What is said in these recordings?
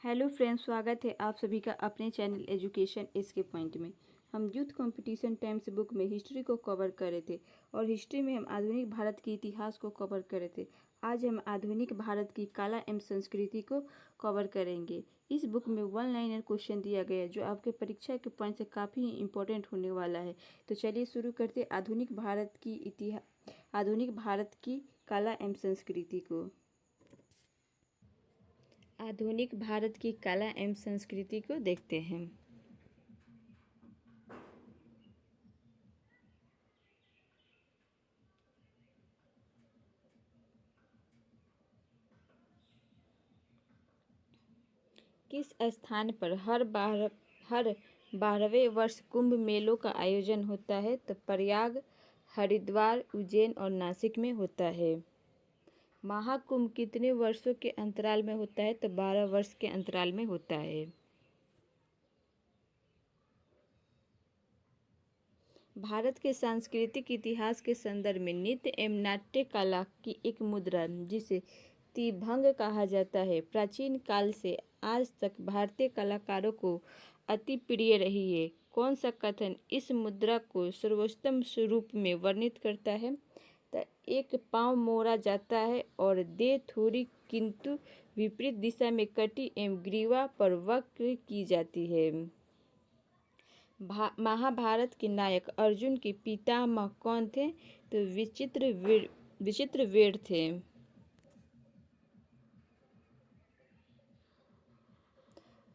Hello friends, स्वागत है आप सभी का अपने चैनल एजुकेशन एसके पॉइंट में। हम यूथ कंपटीशन टाइम्स बुक में हिस्ट्री को कवर कर रहे थे और हिस्ट्री में हम आधुनिक भारत के इतिहास को कवर कर रहे थे। आज हम आधुनिक भारत की कला एवं संस्कृति को कवर करेंगे। इस बुक में वन लाइनर क्वेश्चन दिया गया है जो आपके परीक्षा के पॉइंट से काफ़ी इंपॉर्टेंट होने वाला है। तो चलिए शुरू करते आधुनिक भारत की कला एवं संस्कृति को। आधुनिक भारत की कला एवं संस्कृति को देखते हैं। किस स्थान पर हर 12वें वर्ष कुंभ मेलों का आयोजन होता है? तो प्रयाग, हरिद्वार, उज्जैन और नासिक में होता है। महाकुंभ कितने वर्षों के अंतराल में होता है? तो 12 वर्ष के अंतराल में होता है। भारत के सांस्कृतिक इतिहास के संदर्भ में नृत्य एवं नाट्य कला की एक मुद्रा जिसे त्रिभंग कहा जाता है, प्राचीन काल से आज तक भारतीय कलाकारों को अति प्रिय रही है। कौन सा कथन इस मुद्रा को सर्वोत्तम स्वरूप में वर्णित करता है? तो एक पाँव मोड़ा जाता है और देह थोड़ी किंतु विपरीत दिशा में कटी एवं ग्रीवा पर वक्र की जाती है। महाभारत के नायक अर्जुन के पितामह कौन थे? तो विचित्रवीर थे।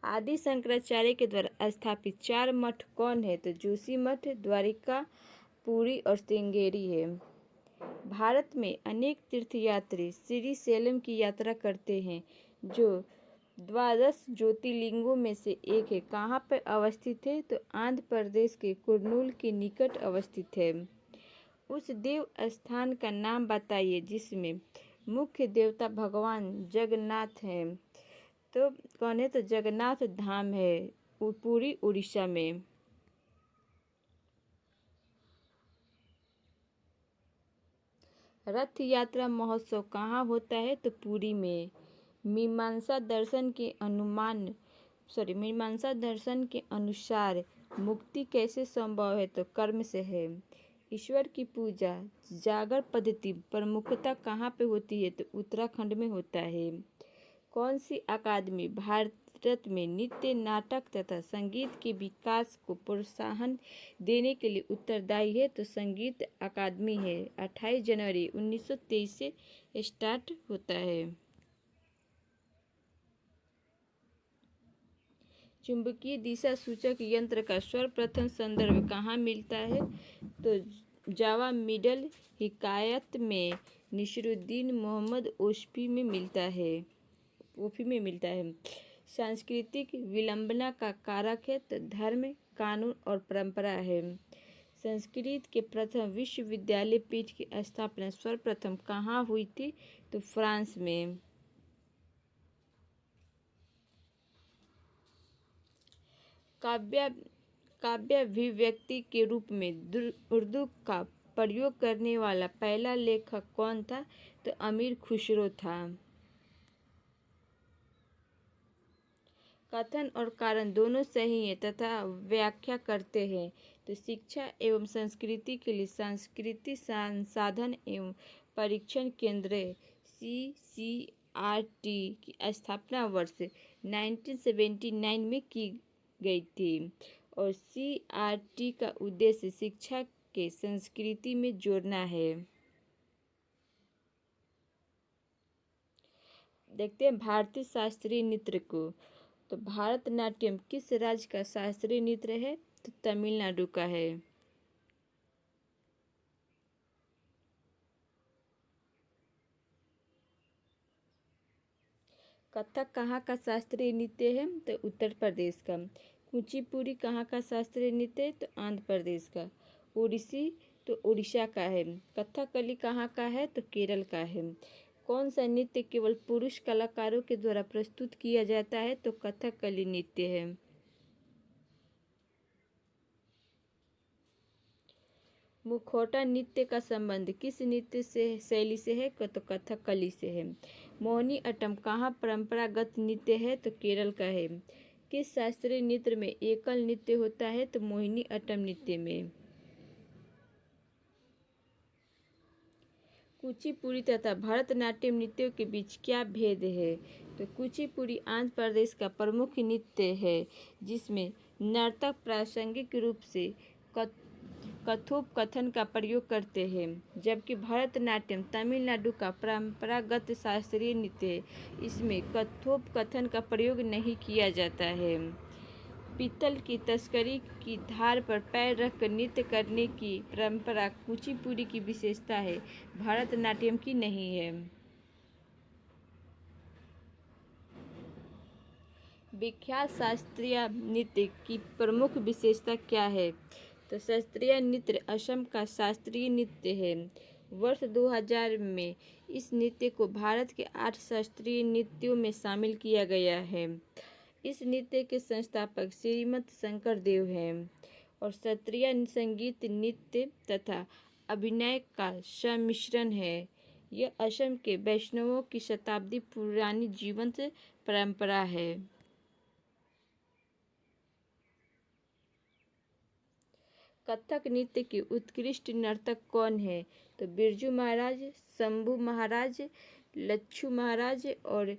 आदि शंकराचार्य के द्वारा स्थापित 4 मठ कौन है? तो जोशी मठ, द्वारिका, पुरी और श्रृंगेरी है। भारत में अनेक तीर्थयात्री श्रीशैलम की यात्रा करते हैं जो 12 ज्योतिर्लिंगों में से एक है। कहाँ पर अवस्थित है? तो आंध्र प्रदेश के कुर्नूल के निकट अवस्थित है। उस देव स्थान का नाम बताइए जिसमें मुख्य देवता भगवान जगन्नाथ हैं। तो कौन है? तो जगन्नाथ धाम है पुरी, उड़ीसा में। रथ यात्रा महोत्सव कहाँ होता है? तो पुरी में। मीमांसा दर्शन के अनुसार मुक्ति कैसे संभव है? तो कर्म से है। ईश्वर की पूजा जागर पद्धति प्रमुखता कहाँ पे होती है? तो उत्तराखंड में होता है। कौन सी अकादमी भारत में नृत्य, नाटक तथा संगीत के विकास को प्रोत्साहन देने के लिए उत्तरदायी है? तो संगीत अकादमी है। 28 जनवरी 1923 से स्टार्ट होता है। चुंबकीय दिशा सूचक यंत्र का सर्वप्रथम संदर्भ कहाँ मिलता है? तो जावा मिडल हिकायत में नसीरुद्दीन मोहम्मद ओशफी में मिलता है। सांस्कृतिक विलंबना का कारक है तो धर्म, कानून और परंपरा है। संस्कृत के प्रथम विश्वविद्यालय पीठ की स्थापना सर्वप्रथम कहाँ हुई थी? तो फ्रांस में। काव्याभिव्यक्ति के रूप में उर्दू का प्रयोग करने वाला पहला लेखक कौन था? तो अमीर खुसरो था। कथन और कारण दोनों सही हैं तथा व्याख्या करते हैं। तो शिक्षा एवं संस्कृति के लिए सांस्कृतिक संसाधन एवं परीक्षण केंद्र CCRT की स्थापना वर्ष 1979 में की गई थी और CRT का उद्देश्य शिक्षा के संस्कृति में जोड़ना है। देखते हैं भारतीय शास्त्रीय नृत्य को। तो भारतनाट्यम किस राज्य का शास्त्रीय नृत्य है? तो तमिलनाडु का है। कथक कहाँ का शास्त्रीय नृत्य है? तो उत्तर प्रदेश का। कुचिपुड़ी कहाँ का शास्त्रीय नृत्य है? तो आंध्र प्रदेश का। ओडिसी तो उड़ीसा का है। कथकली कहाँ का है? तो केरल का है। कौन सा नृत्य केवल पुरुष कलाकारों के द्वारा प्रस्तुत किया जाता है? तो कथकली नृत्य है। मुखौटा नृत्य का संबंध किस नृत्य से शैली से है? तो कथकली से है। मोहिनी अट्टम कहाँ परंपरागत नृत्य है? तो केरल का है। किस शास्त्रीय नृत्य में एकल नृत्य होता है? तो मोहिनी अट्टम नृत्य में। कुचिपुड़ी तथा भरतनाट्यम नृत्यों के बीच क्या भेद है? तो कुचिपुड़ी आंध्र प्रदेश का प्रमुख नृत्य है जिसमें नर्तक प्रासंगिक रूप से कथोपकथन का प्रयोग करते हैं, जबकि भरतनाट्यम तमिलनाडु का परंपरागत शास्त्रीय नृत्य है। इसमें कथोपकथन का प्रयोग नहीं किया जाता है। पीतल की तस्करी की धार पर पैर रखकर नृत्य करने की परंपरा कुचिपुड़ी की विशेषता है, भरतनाट्यम की नहीं है। विख्यात शास्त्रीय नृत्य की प्रमुख विशेषता क्या है? तो शास्त्रीय नृत्य असम का शास्त्रीय नृत्य है। वर्ष 2000 में इस नृत्य को भारत के 8 शास्त्रीय नृत्यों में शामिल किया गया है। इस नृत्य के संस्थापक श्रीमंत शंकर देव हैं और शास्त्रीय संगीत, नृत्य तथा अभिनय का सम्मिश्रण है। यह असम के वैष्णवों की शताब्दी पुरानी जीवंत परंपरा है। कथक नृत्य के उत्कृष्ट नर्तक कौन है? तो बिरजू महाराज, शंभू महाराज, लच्छू महाराज और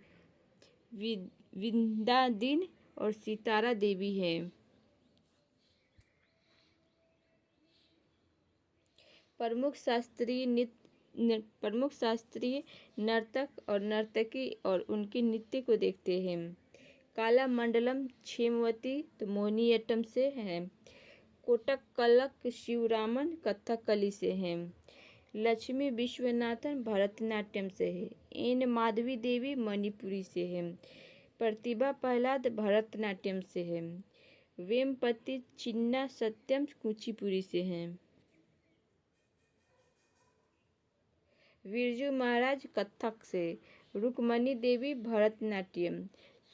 विंदादीन और सितारा देवी हैं। प्रमुख शास्त्रीय नर्तक और नर्तकी और उनके नृत्य को देखते हैं। काला मंडलम क्षेमवती तो मोहिनीअट्टम से है। कोटक कलक शिवरामन कथकली से हैं। लक्ष्मी विश्वनाथन भरतनाट्यम से है। एन माधवी देवी मणिपुरी से है। प्रतिभा प्रहलाद भरतनाट्यम से है। वेमपति चिन्ना सत्यम कुचिपुड़ी से हैं। बिरजू महाराज कथक से। रुक्मणी देवी भरतनाट्यम।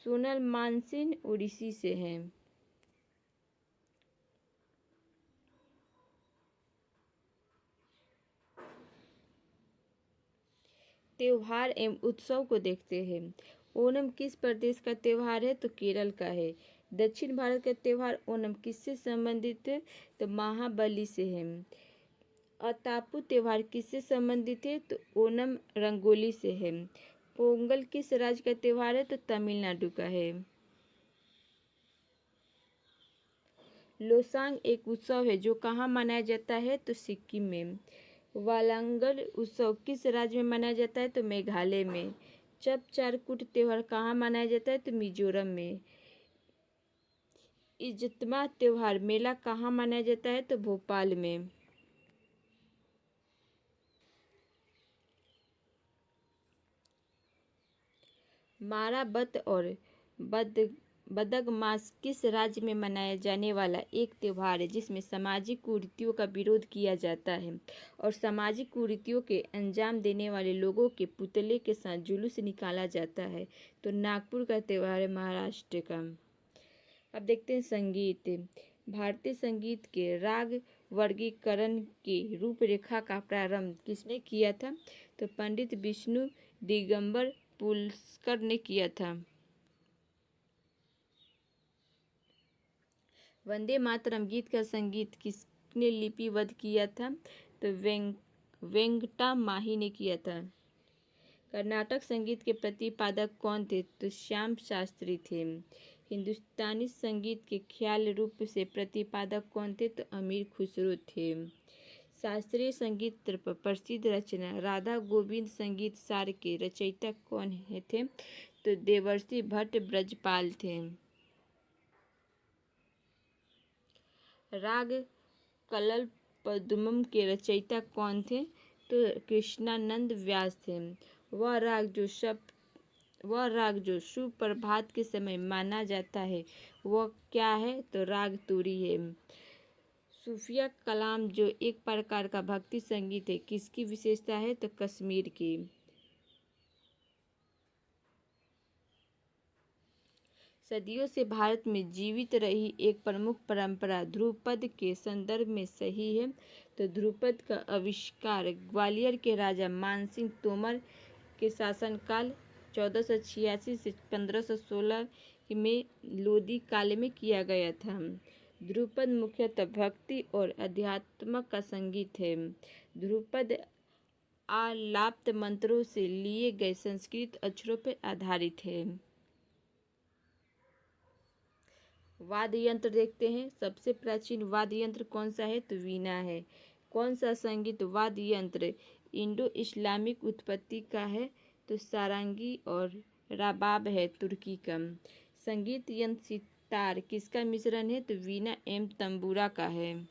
सोनल मानसिंह ओडिसी से हैं। त्योहार एवं उत्सव को देखते हैं। ओणम किस प्रदेश का त्योहार है? तो केरल का है। दक्षिण भारत का त्योहार ओणम किससे संबंधित है? तो महाबली से है। अतापू त्योहार किससे संबंधित है? तो ओणम रंगोली से है। पोंगल किस राज्य का त्योहार है? तो तमिलनाडु का है। लोसांग एक उत्सव है जो कहाँ मनाया जाता है? तो सिक्किम में। वालांगल उत्सव किस राज्य में मनाया जाता है? तो मेघालय में। चपचारकूट त्योहार कहाँ मनाया जाता है? तो मिजोरम में। इज्तमा त्योहार मेला कहाँ मनाया जाता है? तो भोपाल में। माराबत और बदगमास किस राज्य में मनाया जाने वाला एक त्योहार है जिसमें सामाजिक कुरीतियों का विरोध किया जाता है और सामाजिक कुरीतियों के अंजाम देने वाले लोगों के पुतले के साथ जुलूस निकाला जाता है? तो नागपुर का त्योहार है महाराष्ट्र का। अब देखते हैं संगीत। भारतीय संगीत के राग वर्गीकरण की रूपरेखा का प्रारंभ किसने किया था? तो पंडित विष्णु दिगंबर पुष्कर ने किया था। वंदे मातरम गीत का संगीत किसने लिपिबद्ध किया था? तो वेंकटा माही ने किया था। कर्नाटक संगीत के प्रतिपादक कौन थे? तो श्याम शास्त्री थे। हिंदुस्तानी संगीत के ख्याल रूप से प्रतिपादक कौन थे? तो अमीर खुसरो थे। शास्त्रीय संगीत पर प्रसिद्ध रचना राधा गोविंद संगीत सार के रचयिता कौन थे? तो देवर्षि भट्ट ब्रजपाल थे। राग कललपद्मम के रचयिता कौन थे? तो कृष्णानंद व्यास थे। वह राग जो सुप्रभात के समय माना जाता है वह क्या है? तो राग तुरी है। सूफिया कलाम जो एक प्रकार का भक्ति संगीत है किसकी विशेषता है? तो कश्मीर की। सदियों से भारत में जीवित रही एक प्रमुख परंपरा ध्रुपद के संदर्भ में सही है? तो ध्रुपद का आविष्कार ग्वालियर के राजा मानसिंह तोमर के शासनकाल 1486 से 1516 में लोदी काल में किया गया था। ध्रुपद मुख्यतः भक्ति और अध्यात्म का संगीत है। ध्रुपद आलाप्त मंत्रों से लिए गए संस्कृत अक्षरों पर आधारित है। वाद्य यंत्र देखते हैं। सबसे प्राचीन वाद्य यंत्र कौन सा है? तो वीणा है। कौन सा संगीत वाद्य यंत्र इंडो इस्लामिक उत्पत्ति का है? तो सारंगी और रबाब है तुर्की का। संगीत यंत्र सितार किसका मिश्रण है? तो वीणा एवं तंबूरा का है।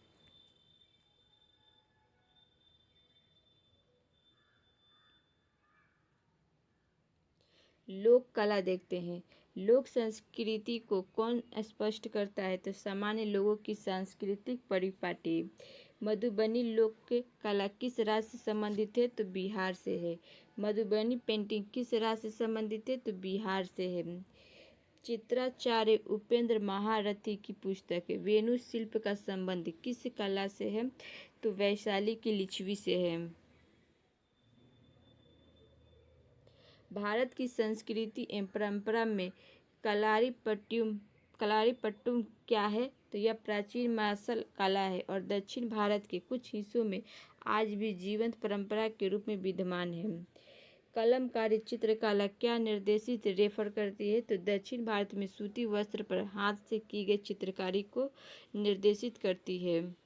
लोक कला देखते हैं। लोक संस्कृति को कौन स्पष्ट करता है? तो सामान्य लोगों की सांस्कृतिक परिपाटी। मधुबनी लोक कला किस राज्य से संबंधित है? तो बिहार से है। मधुबनी पेंटिंग किस राज्य से संबंधित है? तो बिहार से है। चित्राचार्य उपेंद्र महारथी की पुस्तक है वेणु शिल्प का संबंध किस कला से है? तो वैशाली की लिच्छवी से है। भारत की संस्कृति एवं परंपरा में कलारीपट्टुम क्या है? तो यह प्राचीन मार्शल कला है और दक्षिण भारत के कुछ हिस्सों में आज भी जीवंत परंपरा के रूप में विद्यमान है। कलमकारी चित्रकला क्या निर्देशित रेफर करती है? तो दक्षिण भारत में सूती वस्त्र पर हाथ से की गई चित्रकारी को निर्देशित करती है।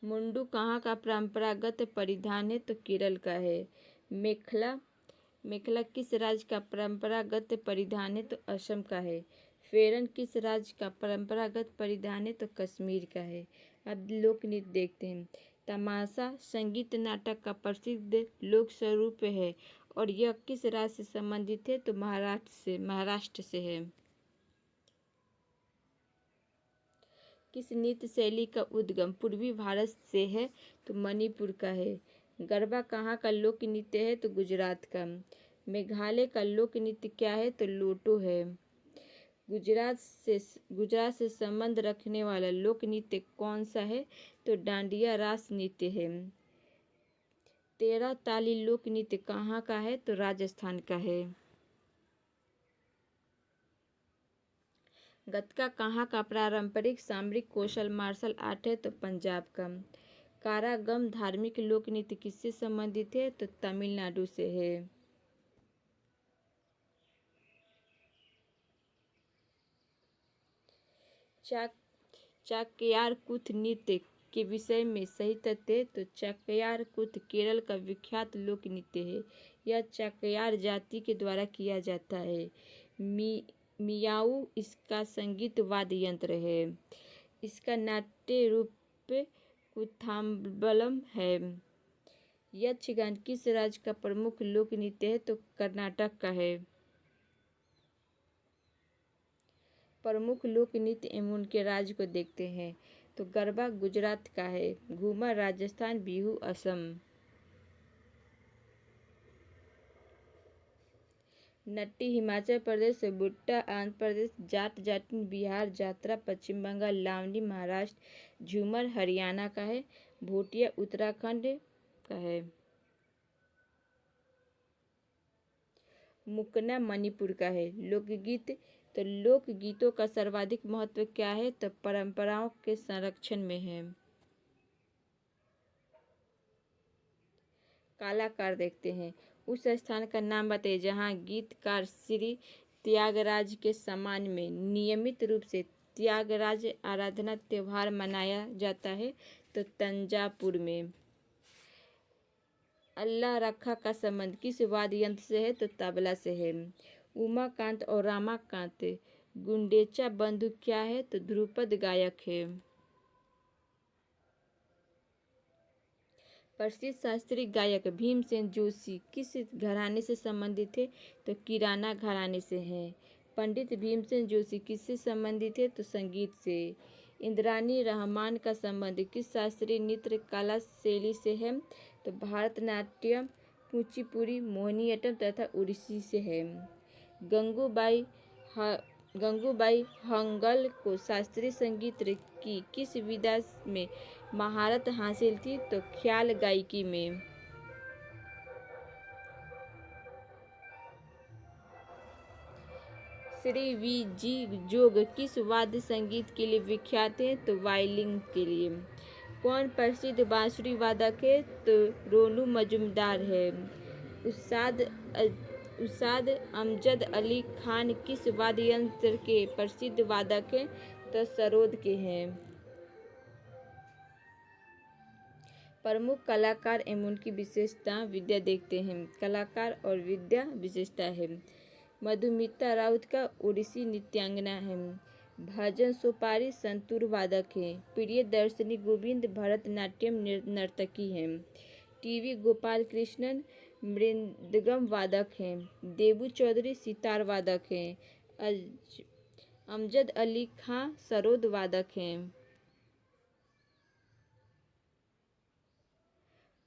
मुंडू कहाँ का परंपरागत परिधान है? तो केरल का है। मेखला किस राज्य का परंपरागत परिधान है? तो असम का है। फेरन किस राज्य का परंपरागत परिधान है? तो कश्मीर का है। अब लोक नृत्य देखते हैं। तमाशा संगीत नाटक का प्रसिद्ध लोक स्वरूप है और यह किस राज्य से संबंधित है? तो महाराष्ट्र से है। किस नृत्य शैली का उद्गम पूर्वी भारत से है? तो मणिपुर का है। गरबा कहाँ का लोक नृत्य है? तो गुजरात का। मेघालय का लोक नृत्य क्या है? तो लोटो है। गुजरात से संबंध रखने वाला लोक नृत्य कौन सा है? तो डांडिया रास नृत्य है। तेरह ताली लोक नृत्य कहाँ का है? तो राजस्थान का है। गतका कहाँ का पारंपरिक सामरिक कौशल मार्शल आर्ट है? तो पंजाब का। कारागम धार्मिक लोक नृत्य किससे संबंधित है? तो तमिलनाडु से है। चाक्यार कूथ नृत्य के विषय में सही तथ्य। तो चाक्यार कूथ केरल का विख्यात लोक नृत्य है। यह चाक्यार जाति के द्वारा किया जाता है। मियाऊ इसका संगीत वाद्य यंत्र है। इसका नाट्य रूप कुथाम्बलम है। यक्षगान किस राज्य का प्रमुख लोक नृत्य है? तो कर्नाटक का है। प्रमुख लोक नृत्य एवं उनके राज्य को देखते हैं। तो गरबा गुजरात का है। घूमर राजस्थान, बिहू असम। नट्टी हिमाचल प्रदेश, बुट्टा आंध्र प्रदेश, जाट जाटिन बिहार, जात्रा पश्चिम बंगाल, लावनी महाराष्ट्र, झूमर हरियाणा का है। भोटिया उत्तराखंड का है। मुकना मणिपुर का है। लोकगीत तो लोकगीतों का सर्वाधिक महत्व क्या है? तो परंपराओं के संरक्षण में है। कलाकार देखते हैं। उस स्थान का नाम बताइए जहाँ गीतकार श्री त्यागराज के सम्मान में नियमित रूप से त्यागराज आराधना त्योहार मनाया जाता है। तो तंजावुर में। अल्लाह रखा का संबंध किस वाद्य यंत्र से है? तो तबला से है। उमाकांत और रामाकांत गुंडेचा बंधु क्या है? तो ध्रुपद गायक है। प्रसिद्ध शास्त्रीय गायक भीमसेन जोशी किस घराने से संबंधित है? तो किराना घराने से हैं। पंडित भीमसेन जोशी किससे संबंधित है? तो संगीत से। इंद्रानी रहमान का संबंध किस शास्त्रीय नृत्य कला शैली से है? तो भारतनाट्यम, कुचिपुड़ी, मोहिनीअट्टम तथा ओडिसी से है। गंगूबाई हंगल को शास्त्रीय संगीत की किस विधा में महारत हासिल थी? तो ख्याल गायकी में। श्री वी जी जोग किस वाद्य संगीत के लिए विख्यात हैं? तो वायलिन के लिए। कौन प्रसिद्ध बांसुरी वादक है? तो रोनू मजूमदार है। उस्ताद उस्ताद अमजद अली खान किस वाद्य यंत्र के प्रसिद्ध वादक हैं? तो सरोद के हैं। प्रमुख कलाकार एवं उनकी विशेषता विद्या देखते हैं। कलाकार और विद्या विशेषता है। मधुमिता राउत का ओडिसी नृत्यांगना है। भजन सोपारी संतूर वादक है। प्रियदर्शनी गोविंद भरतनाट्यम नर्तकी हैं। टीवी गोपाल कृष्णन मृदंगम वादक हैं। देबू चौधरी सितार वादक हैं। अमजद अली खां सरोद वादक हैं।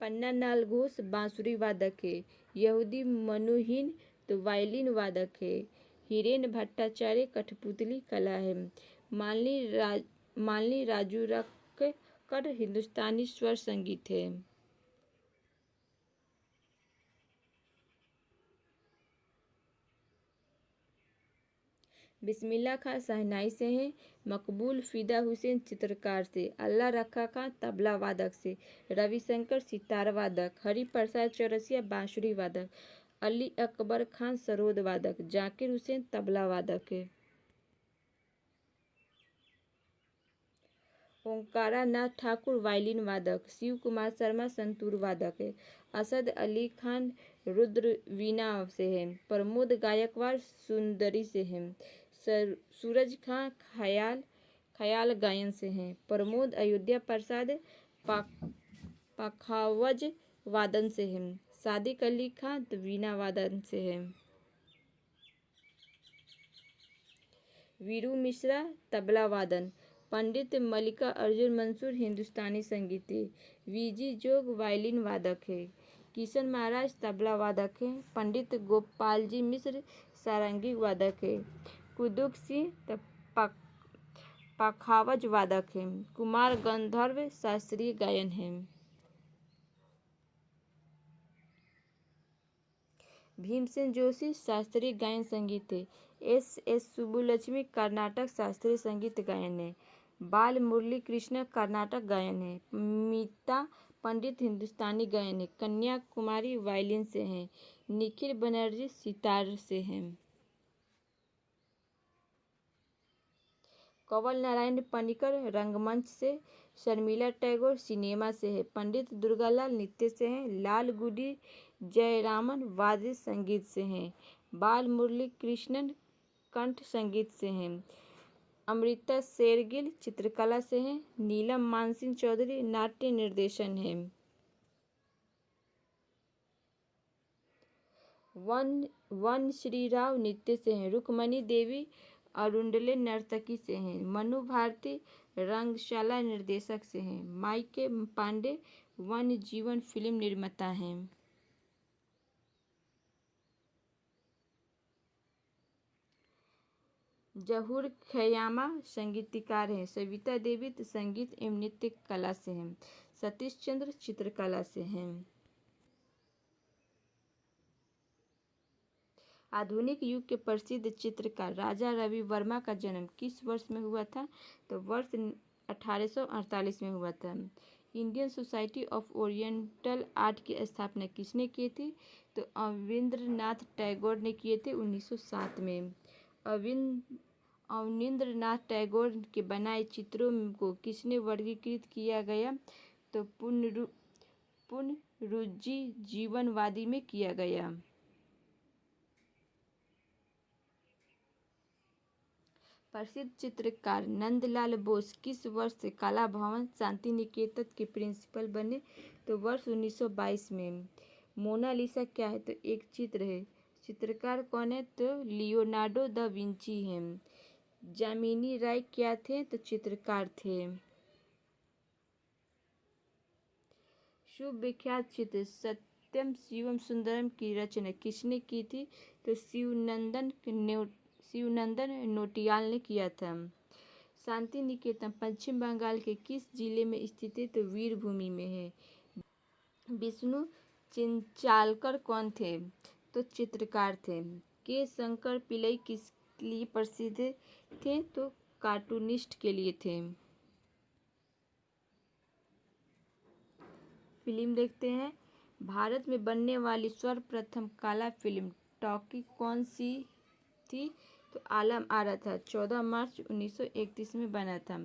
पन्नालाल घोष बांसुरी वादक है। यहूदी मनोहीन तो वायलिन वादक है। हिरेन भट्टाचार्य कठपुतली कला है। मालिनी राजूरकर हिंदुस्तानी स्वर संगीत है। बिस्मिल्लाह खां शहनाई से हैं। मकबूल फिदा हुसैन चित्रकार से। अल्लाह रखा खां तबला वादक से। रविशंकर सितार वादक। हरिप्रसाद चौरसिया बांसुरी वादक। अली अकबर खान सरोद वादक। जाकिर हुसैन तबला वादक है। ओंकारा नाथ ठाकुर वायलिन वादक। शिव कुमार शर्मा संतूर वादक है। असद अली खान रुद्र वीणा से हैं। प्रमोद गायकवाड़ सुंदरी से हैं। सूरज खां ख्याल गायन से हैं। प्रमोद अयोध्या प्रसाद पखावज वादन से हैं। सादिक अली खां वीणा वादन से हैं। वीरू मिश्रा तबला वादन। पंडित मल्लिका अर्जुन मंसूर हिंदुस्तानी संगीत है। वीजी जोग वायलिन वादक है। किशन महाराज तबला वादक है। पंडित गोपालजी मिश्र सारंगी वादक है। कुदुक सिंह पखावज वादक है। कुमार गंधर्व शास्त्रीय गायन है। भीमसेन जोशी शास्त्रीय गायन संगीत है। एस सुब्बुलक्ष्मी कर्नाटक शास्त्रीय संगीत गायन है। बाल मुरली कृष्ण कर्नाटक गायन है। मीता पंडित हिंदुस्तानी गायन है। कन्या कुमारी वायलिन से हैं। निखिल बनर्जी सितार से हैं। कंवल नारायण पनिकर रंगमंच से। शर्मिला टैगोर सिनेमा से है। पंडित दुर्गालाल नृत्य से हैं। लाल गुडी जयरामन वाद्य संगीत से हैं। बाल मुरली कृष्णन कंठ संगीत से हैं। अमृता शेरगिल चित्रकला से हैं। नीलम मानसिंह चौधरी नाट्य निर्देशन है। वन श्री राव नृत्य से हैं। रुक्मणी देवी अरुंडले नर्तकी से हैं। मनु भारती रंगशाला निर्देशक से हैं। माइके पांडे वन जीवन फिल्म निर्माता हैं। जहूर खयामा संगीतकार हैं। सविता देवी संगीत एवं नृत्य कला से हैं। सतीश चंद्र चित्रकला से हैं। आधुनिक युग के प्रसिद्ध चित्रकार राजा रवि वर्मा का जन्म किस वर्ष में हुआ था? तो वर्ष 1848 में हुआ था। Indian society of oriental art की स्थापना किसने की थी? तो अवनींद्रनाथ टैगोर ने किए थे 1907 में। अवनींद्रनाथ टैगोर के बनाए चित्रों को किसने वर्गीकृत किया गया? तो पुनरुज्जी जीवनवादी में किया गया। प्रसिद्ध चित्रकार नंदलाल बोस किस वर्ष से कला भवन शांति निकेतन के प्रिंसिपल बने? तो वर्ष 1922 में। मोनालिसा क्या है? तो एक चित्र है। चित्रकार कौन है? तो लियोनार्डो दा विंची हैं। जामिनी राय क्या थे? तो चित्रकार थे। सुविख्यात चित्र सत्यम शिवम सुंदरम की रचना किसने की थी? तो शिवनंदन नोटियाल ने किया था। शांति निकेतन पश्चिम बंगाल के किस जिले में स्थित है? तो वीरभूमि में है। विष्णु चिंचालकर कौन थे? तो चित्रकार थे। के शंकर पिल्लई लिए प्रसिद्ध थे तो कार्टूनिस्ट के लिए थे। फिल्म देखते हैं। भारत में बनने वाली सर्वप्रथम काला फिल्म टॉकी कौन सी थी? तो आलम आरा था। 14 मार्च 1931 में बना था।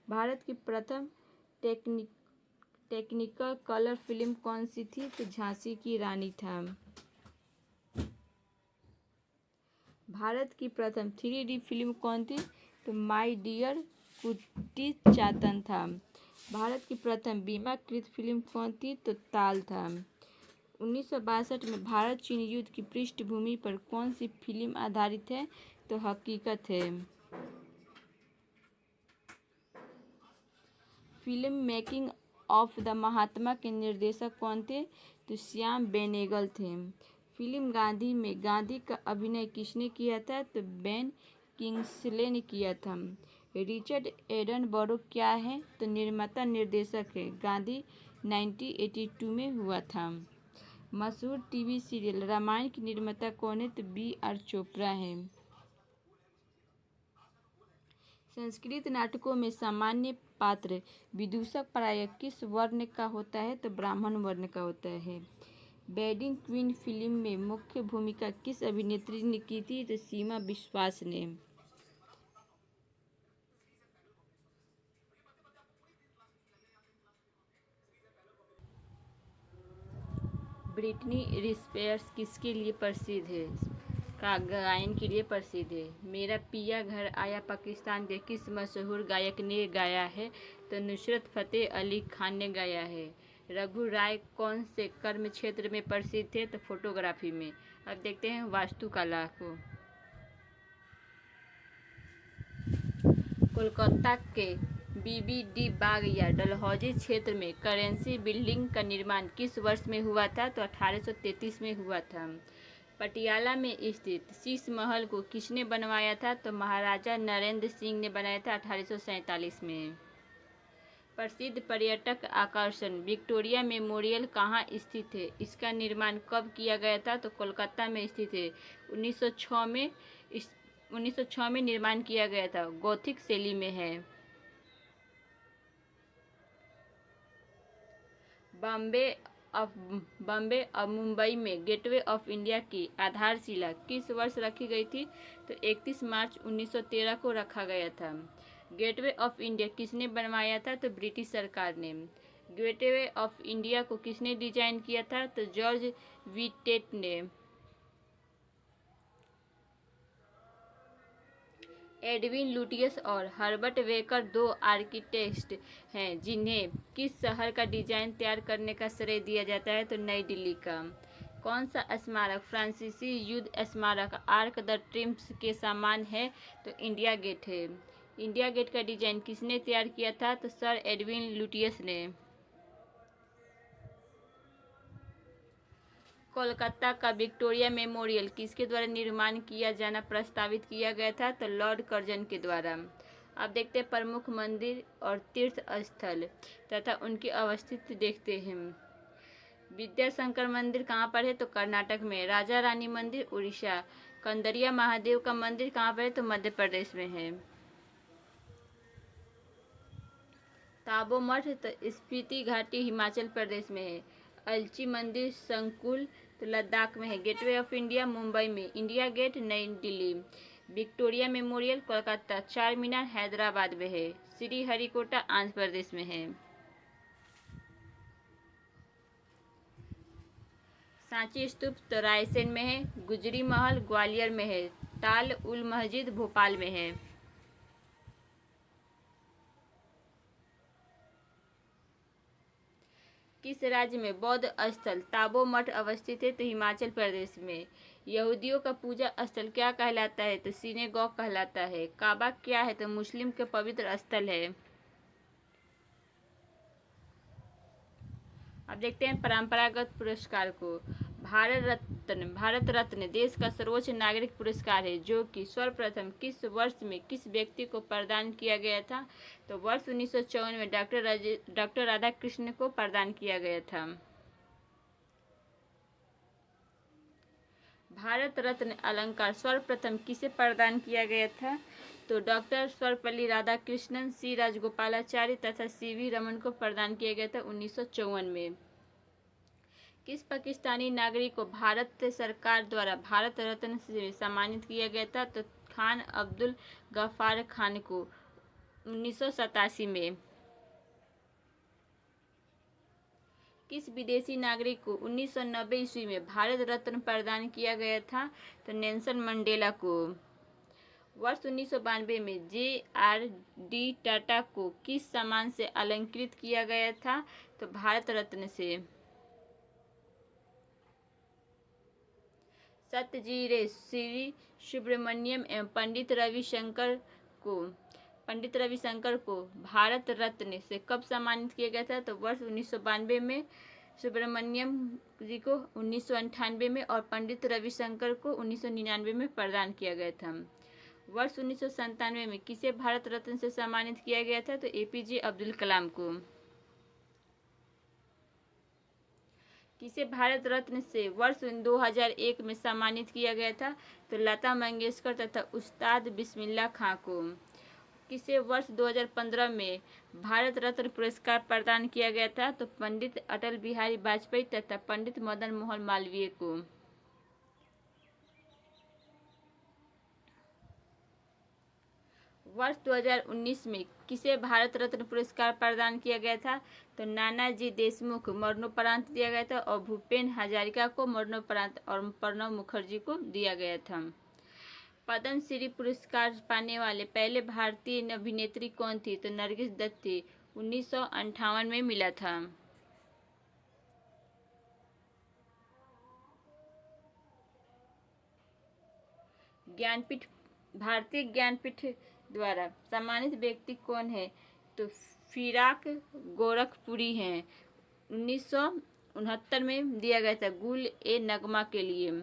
भारत की प्रथम टेक्निकल कलर फिल्म कौन सी थी? तो झांसी की रानी था। भारत की प्रथम 3D फिल्म कौन थी? तो माय डियर कुट्टी चातन था। भारत की प्रथम बीमाकृत फिल्म कौन थी? तो ताल था। 1962 में भारत चीन युद्ध की पृष्ठभूमि पर कौन सी फिल्म आधारित है? तो हकीकत है। फिल्म मेकिंग ऑफ द महात्मा के निर्देशक कौन थे? तो श्याम बेनेगल थे। फिल्म गांधी में गांधी का अभिनय किसने किया था? तो बेन किंग्सले ने किया था। रिचर्ड एटनबरो क्या है? तो निर्माता निर्देशक है। गांधी 1982 में हुआ था। मशहूर टीवी सीरियल रामायण की निर्माता कौन है? तो B.R. चोपड़ा है। संस्कृत नाटकों में सामान्य पात्र विदूषक प्रायः किस वर्ण का होता है? तो ब्राह्मण वर्ण का होता है। वेडिंग क्वीन फिल्म में मुख्य भूमिका किस अभिनेत्री ने की थी? तो सीमा विश्वास ने। ब्रिटनी स्पीयर्स किसके लिए प्रसिद्ध है? का गायन के लिए प्रसिद्ध है। मेरा पिया घर आया पाकिस्तान के किस मशहूर गायक ने गाया है? तो नुसरत फतेह अली खान ने गाया है। रघु राय कौन से कर्म क्षेत्र में प्रसिद्ध थे? तो फोटोग्राफी में। अब देखते हैं वास्तुकला को। कोलकाता के BBD बाग या डलहौजी क्षेत्र में करेंसी बिल्डिंग का निर्माण किस वर्ष में हुआ था? तो 1833 में हुआ था। पटियाला में स्थित शीश महल को किसने बनवाया था? तो महाराजा नरेंद्र सिंह ने बनाया था 1847 में। प्रसिद्ध पर्यटक आकर्षण विक्टोरिया मेमोरियल कहाँ स्थित है? इसका निर्माण कब किया गया था? तो कोलकाता में स्थित है। 1906 में निर्माण किया गया था। गॉथिक शैली में है। बॉम्बे और मुंबई में गेटवे ऑफ इंडिया की आधारशिला किस वर्ष रखी गई थी? तो 31 मार्च 1913 को रखा गया था। गेटवे ऑफ इंडिया किसने बनवाया था? तो ब्रिटिश सरकार ने। गेटवे ऑफ इंडिया को किसने डिजाइन किया था? तो जॉर्ज व्हिटेट ने। एडविन लुटियस और हर्बर्ट वेकर दो आर्किटेक्ट हैं जिन्हें किस शहर का डिजाइन तैयार करने का श्रेय दिया जाता है? तो नई दिल्ली का। कौन सा स्मारक फ्रांसीसी युद्ध स्मारक आर्क द ट्रिम्फ के समान है? तो इंडिया गेट है। इंडिया गेट का डिजाइन किसने तैयार किया था? तो सर एडविन लुटियस ने। कोलकाता का विक्टोरिया मेमोरियल किसके द्वारा निर्माण किया जाना प्रस्तावित किया गया था? तो लॉर्ड कर्जन के द्वारा। अब देखते हैं प्रमुख मंदिर और तीर्थ स्थल तथा उनकी अवस्थिति देखते हैं। विद्याशंकर मंदिर कहाँ पर है? तो कर्नाटक में। राजा रानी मंदिर उड़ीसा। कंदरिया महादेव का मंदिर कहाँ पर है? तो मध्य प्रदेश में है। ताबो मठ तो स्पीति घाटी हिमाचल प्रदेश में है। अलची मंदिर संकुल तो लद्दाख में है। गेटवे ऑफ इंडिया मुंबई में। इंडिया गेट नई दिल्ली। Victoria memorial Kolkata. चार मीनार हैदराबाद में है। श्री हरिकोटा आंध्र प्रदेश में है। सांची स्तूप तो रायसेन में है। गुजरी महल ग्वालियर में है। ताल उल मस्जिद भोपाल में है। किस राज्य में बौद्ध स्थल ताबो मठ अवस्थित है? तो हिमाचल प्रदेश में। यहूदियों का पूजा स्थल क्या कहलाता है? तो सिनेगॉग कहलाता है। काबा क्या है? तो मुस्लिम के पवित्र स्थल है। अब देखते हैं परंपरागत पुरस्कार को। भारत रत्न देश का सर्वोच्च नागरिक पुरस्कार है जो कि सर्वप्रथम किस वर्ष में किस व्यक्ति को प्रदान किया गया था? तो वर्ष 1954 में डॉक्टर राधाकृष्ण को प्रदान किया गया था। भारत रत्न अलंकार सर्वप्रथम किसे प्रदान किया गया था? तो डॉक्टर सर्वपल्ली राधाकृष्णन, सी राजगोपालाचारी तथा सीवी रमन को प्रदान किया गया था 1954 में। किस पाकिस्तानी नागरिक को भारत सरकार द्वारा भारत रत्न से सम्मानित किया गया था? तो खान अब्दुल गफ्फार खान को 1987 में। किस विदेशी नागरिक को 1990 ईस्वी में भारत रत्न प्रदान किया गया था? तो नेल्सन मंडेला को। वर्ष 1992 में जे.आर.डी. टाटा को किस सम्मान से अलंकृत किया गया था? तो भारत रत्न से। सत्यजी रे श्री सुब्रमण्यम एवं पंडित रविशंकर को भारत रत्न से कब सम्मानित किया गया था? तो वर्ष 1992 में सुब्रमण्यम जी को 1998 में और पंडित रविशंकर को 1999 में प्रदान किया गया था। वर्ष 1997 में किसे भारत रत्न से सम्मानित किया गया था? तो एपीजे अब्दुल कलाम को। किसे भारत रत्न से वर्ष 2001 में सम्मानित किया गया था? तो लता मंगेशकर तथा उस्ताद बिस्मिल्लाह खां को। किसे वर्ष 2015 में भारत रत्न पुरस्कार प्रदान किया गया था? तो पंडित अटल बिहारी वाजपेयी तथा पंडित मदन मोहन मालवीय को। वर्ष 2019 में किसे भारत रत्न पुरस्कार प्रदान किया गया था? तो नानाजी देशमुख मरणोपरांत दिया गया था और भूपेन हजारिका को मरणोपरांत और प्रणब मुखर्जी को दिया गया था। पद्म श्री पुरस्कार पाने वाले पहले भारतीय अभिनेत्री कौन थी? तो नरगिस दत्त थी, 1958 में मिला था। ज्ञानपीठ भारतीय ज्ञानपीठ द्वारा सम्मानित व्यक्ति कौन है? तो फिराक गोरखपुरी हैं, 1969 में दिया गया था गुल-ए-नगमा के लिए।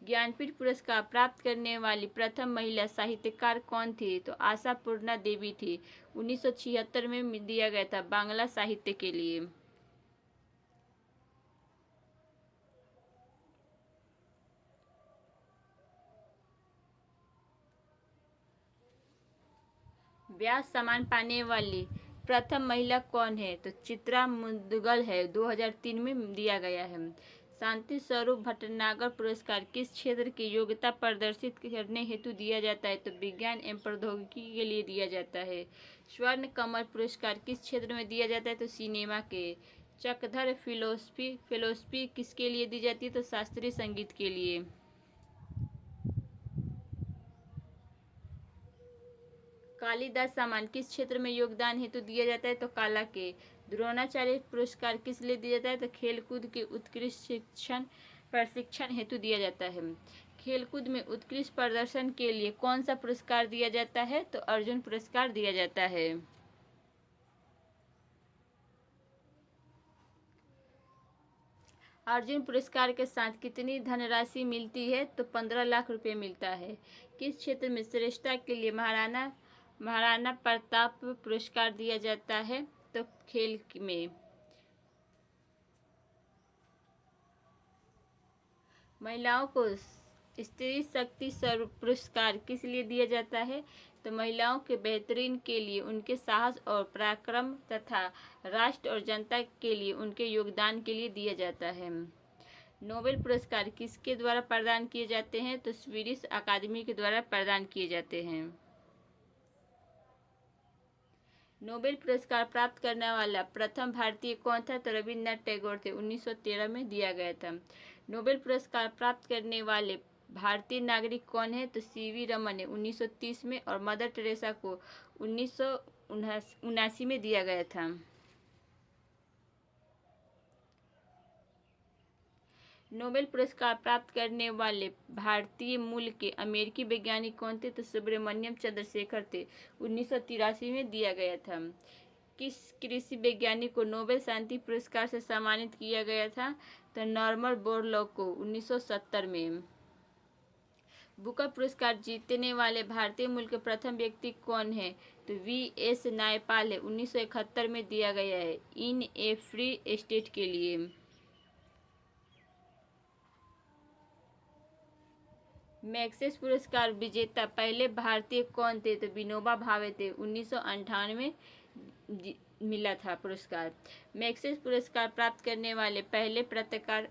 ज्ञानपीठ पुरस्कार प्राप्त करने वाली प्रथम महिला साहित्यकार कौन थी? तो आशापूर्णा देवी थी, 1976 में दिया गया था बांग्ला साहित्य के लिए। व्यास सम्मान पाने वाली प्रथम महिला कौन है? तो चित्रा मुदगल है, 2003 में दिया गया है। शांति स्वरूप भटनागर पुरस्कार किस क्षेत्र की योग्यता प्रदर्शित करने हेतु दिया जाता है? तो विज्ञान एवं प्रौद्योगिकी के लिए दिया जाता है। स्वर्ण कमल पुरस्कार किस क्षेत्र में दिया जाता है? तो सिनेमा के। चक्रधर फेलोशिप किसके लिए दी जाती है? तो शास्त्रीय संगीत के लिए। कालिदास सम्मान किस क्षेत्र में योगदान हेतु दिया जाता है? तो कला के। द्रोणाचार्य पुरस्कार किस लिए दिया जाता है? तो खेलकूद के उत्कृष्ट प्रशिक्षण हेतु दिया जाता है। खेलकूद में उत्कृष्ट प्रदर्शन के लिए कौन सा पुरस्कार दिया जाता है? तो अर्जुन पुरस्कार दिया जाता है। अर्जुन पुरस्कार के साथ कितनी धनराशि मिलती है? तो 15 लाख रुपए मिलता है। किस क्षेत्र में श्रेष्ठता के लिए महाराणा प्रताप पुरस्कार दिया जाता है? तो खेल में। महिलाओं को स्त्री शक्ति पुरस्कार किस लिए दिया जाता है? तो महिलाओं के बेहतरीन के लिए, उनके साहस और पराक्रम तथा राष्ट्र और जनता के लिए उनके योगदान के लिए दिया जाता है। नोबेल पुरस्कार किसके द्वारा प्रदान किए जाते हैं? तो स्वीडिश अकादमी के द्वारा प्रदान किए जाते हैं। नोबेल पुरस्कार प्राप्त करने वाला प्रथम भारतीय कौन था? तो रविन्द्रनाथ टैगोर थे, 1913 में दिया गया था। नोबेल पुरस्कार प्राप्त करने वाले भारतीय नागरिक कौन है? तो सीवी रमन ने 1930 में और मदर टेरेसा को 1979 में दिया गया था। नोबेल पुरस्कार प्राप्त करने वाले भारतीय मूल के अमेरिकी वैज्ञानिक कौन थे? तो सुब्रमण्यम चंद्रशेखर थे, 1983 में दिया गया था। किस कृषि वैज्ञानिक को नोबेल शांति पुरस्कार से सम्मानित किया गया था? तो नॉर्मन बोरलॉग को 1970 में। बुकर पुरस्कार जीतने वाले भारतीय मूल के प्रथम व्यक्ति कौन है? तो वी.एस. नायपाल है, 1971 में दिया गया है इन ए फ्री स्टेट के लिए। मैक्सेस पुरस्कार विजेता पहले भारतीय कौन थे? तो विनोबा भावे थे। 1998 मिला था पुरस्कार। मैक्सेस पुरस्कार प्राप्त करने वाले पहले पत्रकार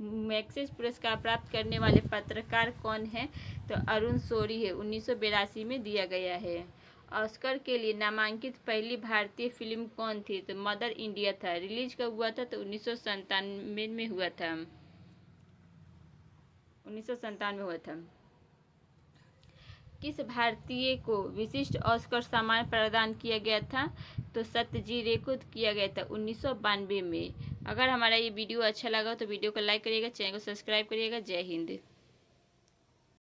मैक्सेस पुरस्कार प्राप्त करने वाले पत्रकार कौन हैं? तो अरुण शौरी है। 1982 में दिया गया है। ऑस्कर के लिए नामांकित पहली भारतीय फिल्म कौन थी? तो मदर इंडिया था। रिलीज कब हुआ था? तो 1997 में हुआ था। 1997 हुआ था। किस भारतीय को विशिष्ट ऑस्कर सम्मान प्रदान किया गया था? तो सत्यजीत रे को किया गया था 1992 में। अगर हमारा ये वीडियो अच्छा लगा तो वीडियो को लाइक करिएगा, चैनल को सब्सक्राइब करिएगा। जय हिंद।